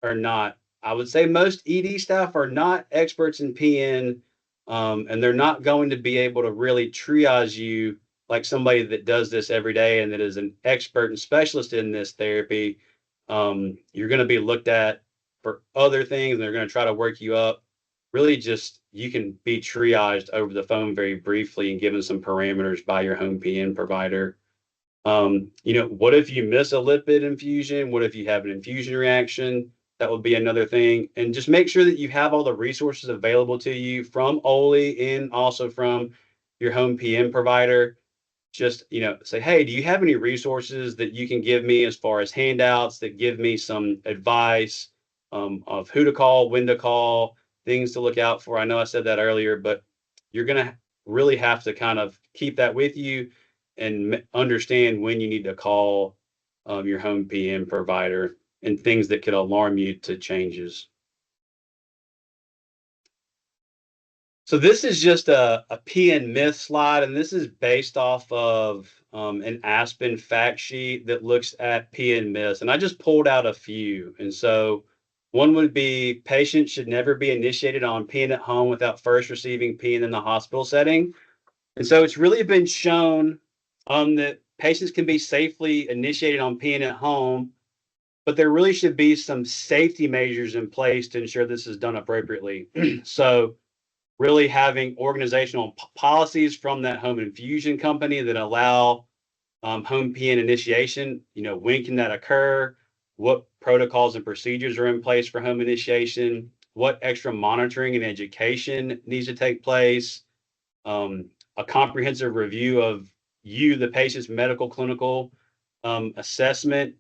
Speaker 2: or not. I would say most ED staff are not experts in PN, and they're not going to be able to really triage you like somebody that does this every day and that is an expert and specialist in this therapy. You're going to be looked at for other things, and they're going to try to work you up. Really, just you can be triaged over the phone very briefly and given some parameters by your home PN provider. What if you miss a lipid infusion? What if you have an infusion reaction? That would be another thing. And just make sure that you have all the resources available to you from Oley and also from your home PN provider. Just, say, hey, do you have any resources that you can give me as far as handouts that give me some advice of who to call, when to call, things to look out for? I know I said that earlier, but you're going to really have to kind of keep that with you and understand when you need to call your home PN provider and things that could alarm you to changes. So this is just a PN myth slide, and this is based off of an Aspen fact sheet that looks at PN myths. And I just pulled out a few. And so one would be patients should never be initiated on PN at home without first receiving PN in the hospital setting. And so it's really been shown that patients can be safely initiated on PN at home but there really should be some safety measures in place to ensure this is done appropriately. So really having organizational policies from that home infusion company that allow home PN initiation. When can that occur? What protocols and procedures are in place for home initiation? What extra monitoring and education needs to take place? A comprehensive review of the patient's medical clinical assessment,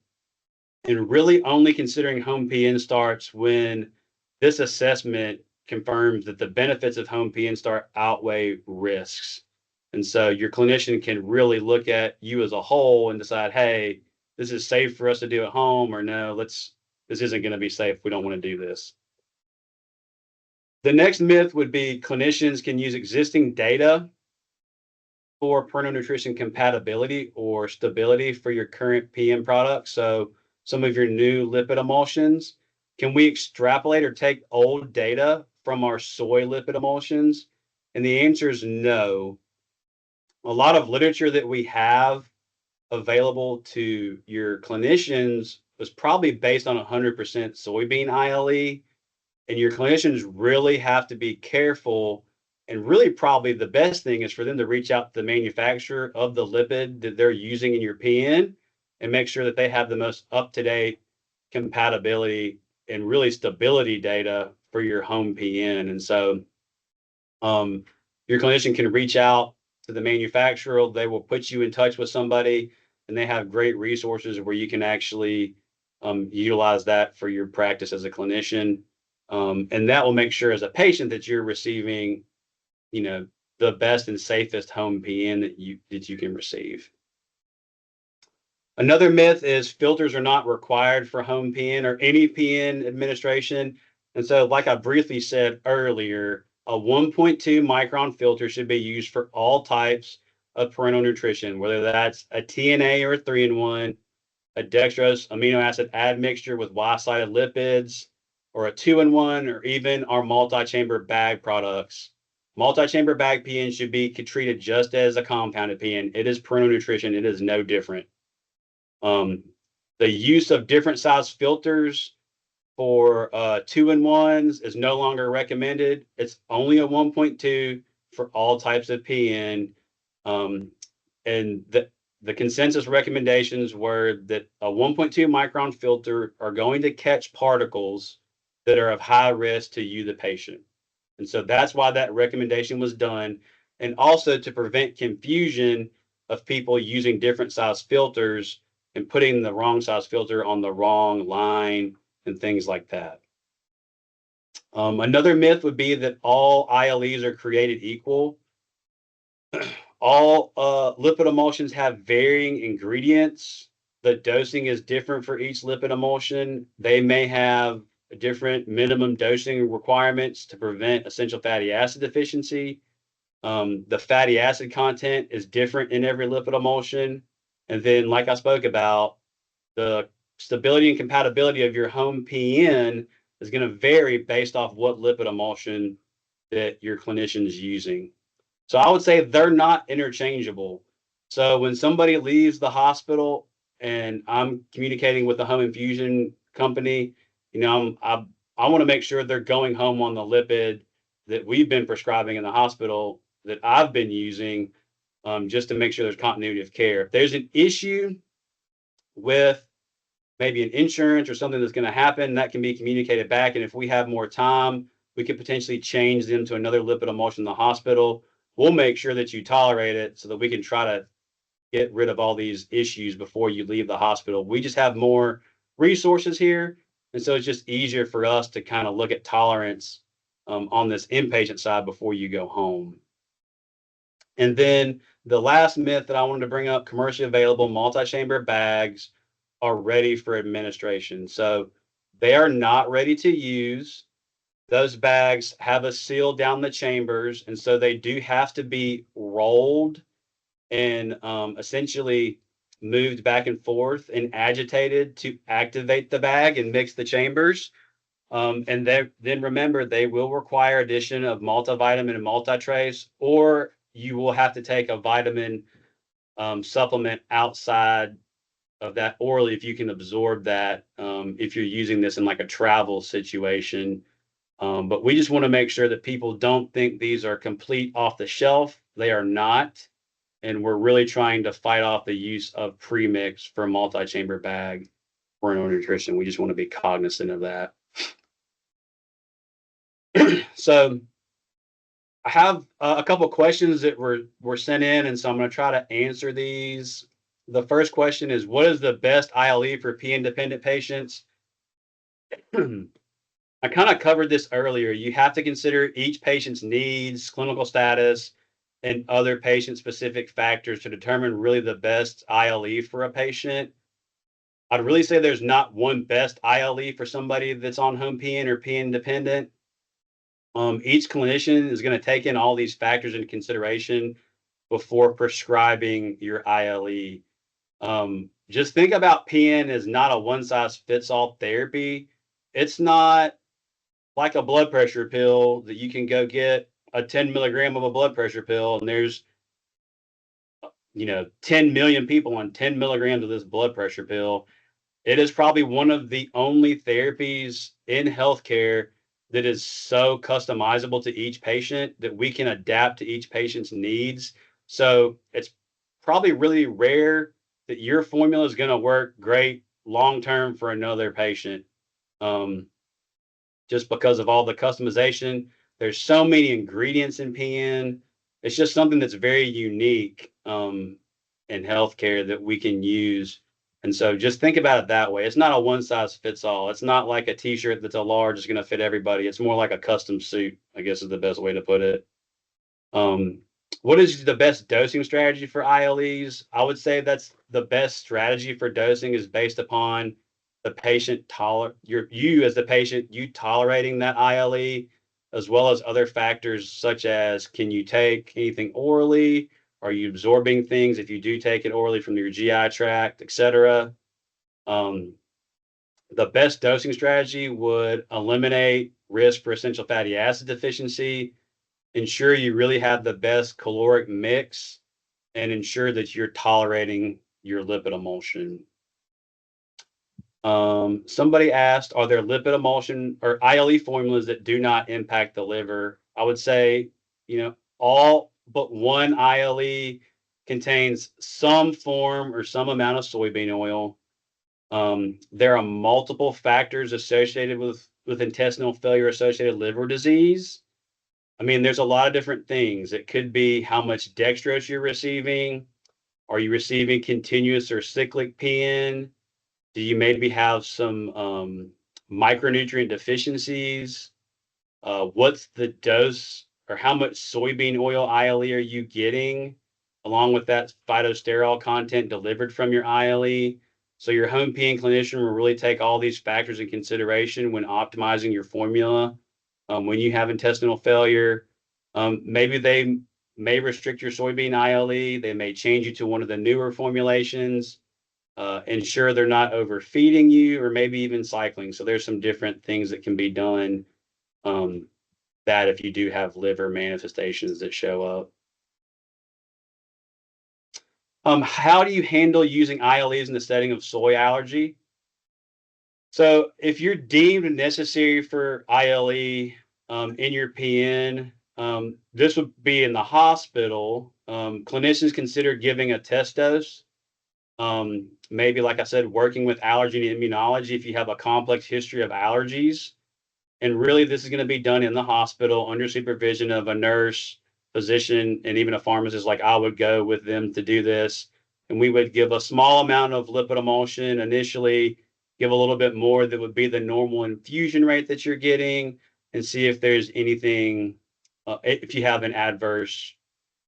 Speaker 2: and really only considering home PN starts when this assessment confirms that the benefits of home PN start outweigh risks. And so your clinician can really look at you as a whole and decide, hey, this is safe for us to do at home, or no, this isn't going to be safe. We don't want to do this. The next myth would be clinicians can use existing data for parental nutrition compatibility or stability for your current PM product. So some of your new lipid emulsions, can we extrapolate or take old data from our soy lipid emulsions? And the answer is no. A lot of literature that we have available to your clinicians was probably based on 100% soybean ILE, and your clinicians really have to be careful. And really, probably the best thing is for them to reach out to the manufacturer of the lipid that they're using in your PN and make sure that they have the most up-to-date compatibility and really stability data for your home PN. And so your clinician can reach out to the manufacturer. They will put you in touch with somebody, and they have great resources where you can actually utilize that for your practice as a clinician. And that will make sure as a patient that you're receiving, the best and safest home PN that you can receive. Another myth is filters are not required for home PN or any PN administration. And so, like I briefly said earlier, a 1.2 micron filter should be used for all types of parental nutrition, whether that's a TNA or a 3-in-1, a dextrose amino acid admixture with Y-sided lipids, or a 2-in-1, or even our multi-chamber bag products. Multi-chamber bag PN should be treated just as a compounded PN. It is parental nutrition. It is no different. The use of different size filters for 2-in-1s is no longer recommended. It's only a 1.2 for all types of PN. And the consensus recommendations were that a 1.2 micron filter are going to catch particles that are of high risk to you, the patient. And so that's why that recommendation was done. And also to prevent confusion of people using different size filters and putting the wrong size filter on the wrong line and things like that. Another myth would be that all ILEs are created equal. All lipid emulsions have varying ingredients. The dosing is different for each lipid emulsion. They may have different minimum dosing requirements to prevent essential fatty acid deficiency. The fatty acid content is different in every lipid emulsion. And then, like I spoke about, the stability and compatibility of your home PN is going to vary based off what lipid emulsion that your clinician is using. So I would say they're not interchangeable. So when somebody leaves the hospital and I'm communicating with the home infusion company, I want to make sure they're going home on the lipid that we've been prescribing in the hospital that I've been using, just to make sure there's continuity of care. If there's an issue with maybe an insurance or something that's going to happen, that can be communicated back. And if we have more time, we could potentially change them to another lipid emulsion in the hospital. We'll make sure that you tolerate it so that we can try to get rid of all these issues before you leave the hospital. We just have more resources here. And so it's just easier for us to kind of look at tolerance on this inpatient side before you go home. And then the last myth that I wanted to bring up, commercially available multi-chamber bags are ready for administration. So they are not ready to use. Those bags have a seal down the chambers, and so they do have to be rolled and essentially moved back and forth and agitated to activate the bag and mix the chambers. And then remember, they will require addition of multivitamin and multitrace, or you will have to take a vitamin supplement outside of that orally if you can absorb that if you're using this in like a travel situation. But we just want to make sure that people don't think these are complete off the shelf. They are not. And we're really trying to fight off the use of premix for multi-chamber bag parental nutrition. We just want to be cognizant of that. So I have a couple of questions that were sent in, and so I'm going to try to answer these. The first question is, what is the best ILE for PN-dependent patients? I kind of covered this earlier. You have to consider each patient's needs, clinical status, and other patient-specific factors to determine really the best ILE for a patient. I'd really say there's not one best ILE for somebody that's on home PN or PN dependent. Each clinician is going to take in all these factors into consideration before prescribing your ILE. Just think about PN as not a one-size-fits-all therapy. It's not like a blood pressure pill that you can go get a 10 milligram of a blood pressure pill, and there's 10 million people on 10 milligrams of this blood pressure pill. It is probably one of the only therapies in healthcare that is so customizable to each patient that we can adapt to each patient's needs. So it's probably really rare that your formula is going to work great long term for another patient. Just because of all the customization. There's so many ingredients in PN. It's just something that's very unique in healthcare that we can use. And so just think about it that way. It's not a one size fits all. It's not like a t-shirt that's a large is going to fit everybody. It's more like a custom suit, I guess is the best way to put it. What is the best dosing strategy for ILEs? I would say that's the best strategy for dosing is based upon the patient you as the patient, you tolerating that ILE, as well as other factors such as can you take anything orally? Are you absorbing things if you do take it orally from your GI tract, etc.? The best dosing strategy would eliminate risk for essential fatty acid deficiency, ensure you really have the best caloric mix, and ensure that you're tolerating your lipid emulsion. Somebody asked, are there lipid emulsion or ILE formulas that do not impact the liver? I would say, all but one ILE contains some form or some amount of soybean oil. There are multiple factors associated with intestinal failure associated liver disease. I mean, there's a lot of different things. It could be how much dextrose you're receiving. Are you receiving continuous or cyclic PN? Do you maybe have some micronutrient deficiencies? What's the dose or how much soybean oil ILE are you getting along with that phytosterol content delivered from your ILE? So your home PN clinician will really take all these factors in consideration when optimizing your formula. When you have intestinal failure, maybe they may restrict your soybean ILE. They may change you to one of the newer formulations. Ensure they're not overfeeding you or maybe even cycling. So there's some different things that can be done that if you do have liver manifestations that show up. How do you handle using ILEs in the setting of soy allergy? So if you're deemed necessary for ILE in your PN, this would be in the hospital. Clinicians consider giving a test dose. Maybe, like I said, working with allergy and immunology if you have a complex history of allergies. And really, this is going to be done in the hospital under supervision of a nurse, physician, and even a pharmacist. Like I would go with them to do this. And we would give a small amount of lipid emulsion initially, give a little bit more that would be the normal infusion rate that you're getting, and see if there's anything, if you have an adverse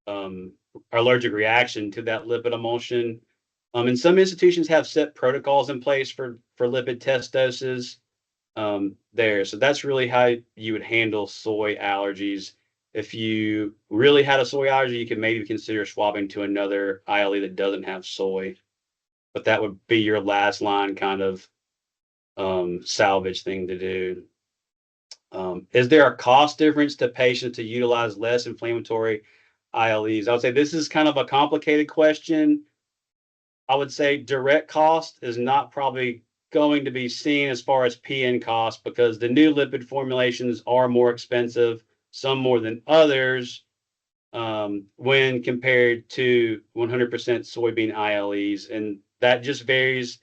Speaker 2: allergic reaction to that lipid emulsion. And some institutions have set protocols in place for lipid test doses there. So that's really how you would handle soy allergies. If you really had a soy allergy, you could maybe consider swapping to another ILE that doesn't have soy. But that would be your last line kind of salvage thing to do. Is there a cost difference to patients to utilize less inflammatory ILEs? I would say this is kind of a complicated question. I would say direct cost is not probably going to be seen as far as PN cost because the new lipid formulations are more expensive, some more than others, when compared to 100% soybean ILEs. And that just varies.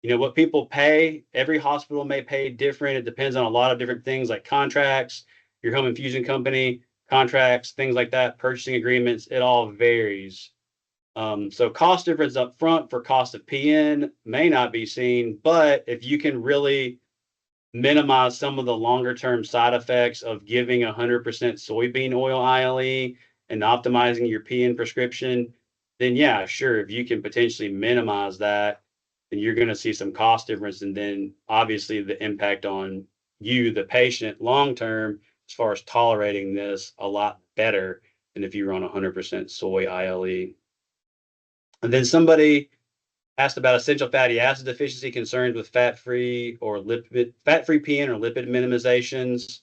Speaker 2: What people pay, every hospital may pay different. It depends on a lot of different things like contracts, your home infusion company, contracts, things like that, purchasing agreements. It all varies. So cost difference up front for cost of PN may not be seen, but if you can really minimize some of the longer term side effects of giving 100% soybean oil ILE and optimizing your PN prescription, then yeah, sure, if you can potentially minimize that, then you're going to see some cost difference. And then obviously the impact on you, the patient, long term, as far as tolerating this a lot better than if you were on 100% soy ILE. And then somebody asked about essential fatty acid deficiency concerns with fat-free PN or lipid minimizations.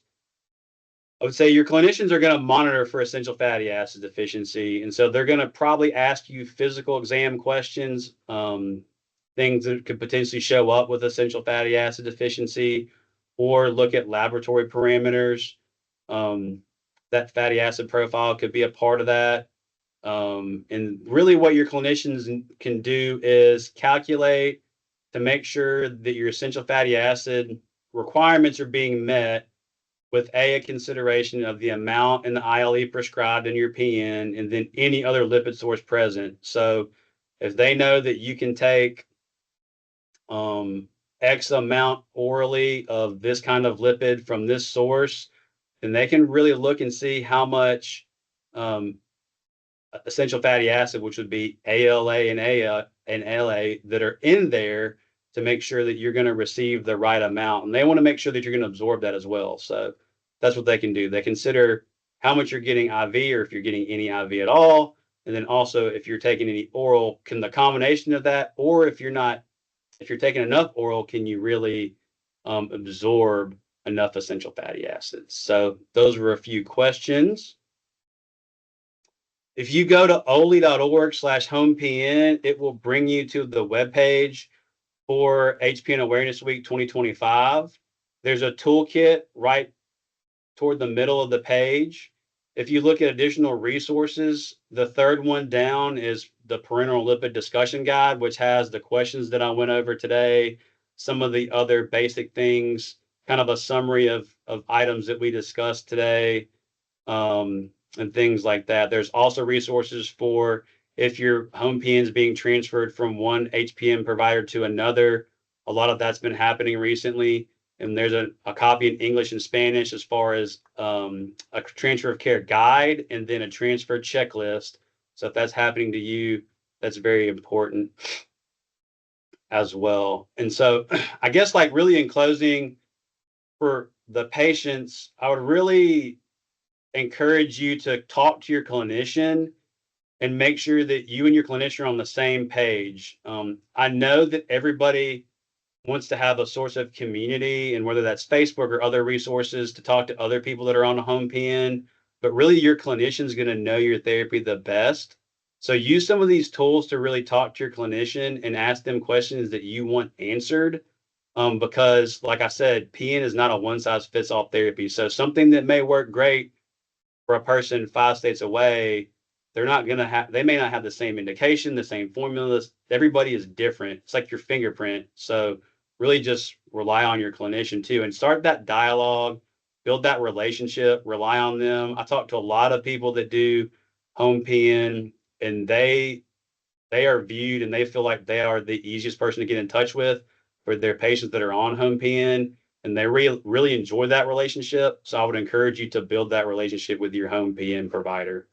Speaker 2: I would say your clinicians are going to monitor for essential fatty acid deficiency. And so they're going to probably ask you physical exam questions, things that could potentially show up with essential fatty acid deficiency, or look at laboratory parameters. That fatty acid profile could be a part of that. And really what your clinicians can do is calculate to make sure that your essential fatty acid requirements are being met with a consideration of the amount in the ILE prescribed in your PN and then any other lipid source present. So if they know that you can take X amount orally of this kind of lipid from this source, then they can really look and see how much essential fatty acid, which would be ALA and LA, that are in there to make sure that you're going to receive the right amount. And they want to make sure that you're going to absorb that as well. So that's what they can do. They consider how much you're getting IV or if you're getting any IV at all. And then also if you're taking any oral, can the combination of that, or if you're taking enough oral, can you really absorb enough essential fatty acids? So those were a few questions. If you go to oley.org/homepn, it will bring you to the webpage for HPN Awareness Week 2025. There's a toolkit right toward the middle of the page. If you look at additional resources, the third one down is the Parenteral Lipid Discussion Guide, which has the questions that I went over today, some of the other basic things, kind of a summary of items that we discussed today. And things like that. There's also resources for if your home PN is being transferred from one HPN provider to another. A lot of that's been happening recently. And there's a copy in English and Spanish as far as a transfer of care guide and then a transfer checklist. So if that's happening to you, that's very important as well. And so I guess like really in closing for the patients, I would really encourage you to talk to your clinician and make sure that you and your clinician are on the same page. I know that everybody wants to have a source of community, and whether that's Facebook or other resources to talk to other people that are on a home PN, but really your clinician is going to know your therapy the best. So use some of these tools to really talk to your clinician and ask them questions that you want answered. Because like I said, PN is not a one size fits all therapy. So something that may work great for a person 5 states away, they may not have the same indication, the same formulas. Everybody is different. It's like your fingerprint. So really just rely on your clinician too and start that dialogue, build that relationship, rely on them. I talk to a lot of people that do home PN and they are viewed and they feel like they are the easiest person to get in touch with for their patients that are on home PN, and they really enjoy that relationship. So I would encourage you to build that relationship with your home PN provider.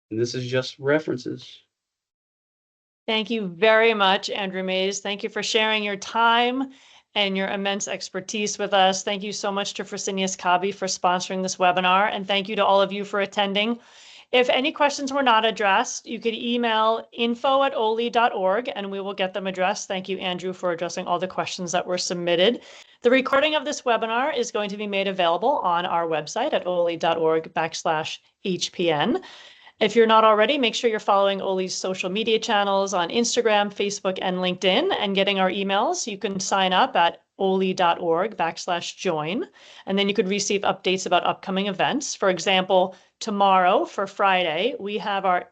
Speaker 2: And this is just references.
Speaker 1: Thank you very much, Andrew Mays. Thank you for sharing your time and your immense expertise with us. Thank you so much to Fresenius Kabi for sponsoring this webinar, and thank you to all of you for attending. If any questions were not addressed, you could email info@oley.org and we will get them addressed. Thank you, Andrew, for addressing all the questions that were submitted. The recording of this webinar is going to be made available on our website at oley.org/HPN. If you're not already, make sure you're following Oley's social media channels on Instagram, Facebook, and LinkedIn, and getting our emails. You can sign up at oley.org/join, and then you could receive updates about upcoming events. For example, tomorrow for Friday, we have our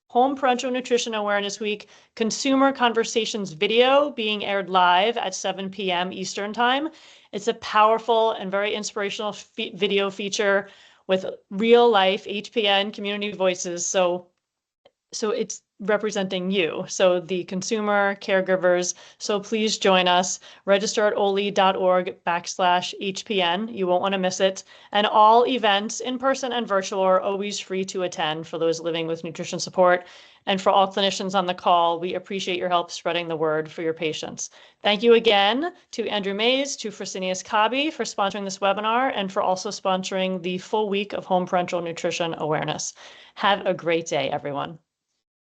Speaker 1: Home Parental Nutrition Awareness Week Consumer Conversations video being aired live at 7 p.m. Eastern Time. It's a powerful and very inspirational video feature with real life HPN community voices. So it's representing you, so the consumer, caregivers. So please join us. Register at oley.org/HPN. You won't want to miss it. And all events, in person and virtual, are always free to attend for those living with nutrition support. And for all clinicians on the call, we appreciate your help spreading the word for your patients. Thank you again to Andrew Mays, to Fresenius Kabi for sponsoring this webinar, and for also sponsoring the full week of home parental nutrition awareness. Have a great day, everyone.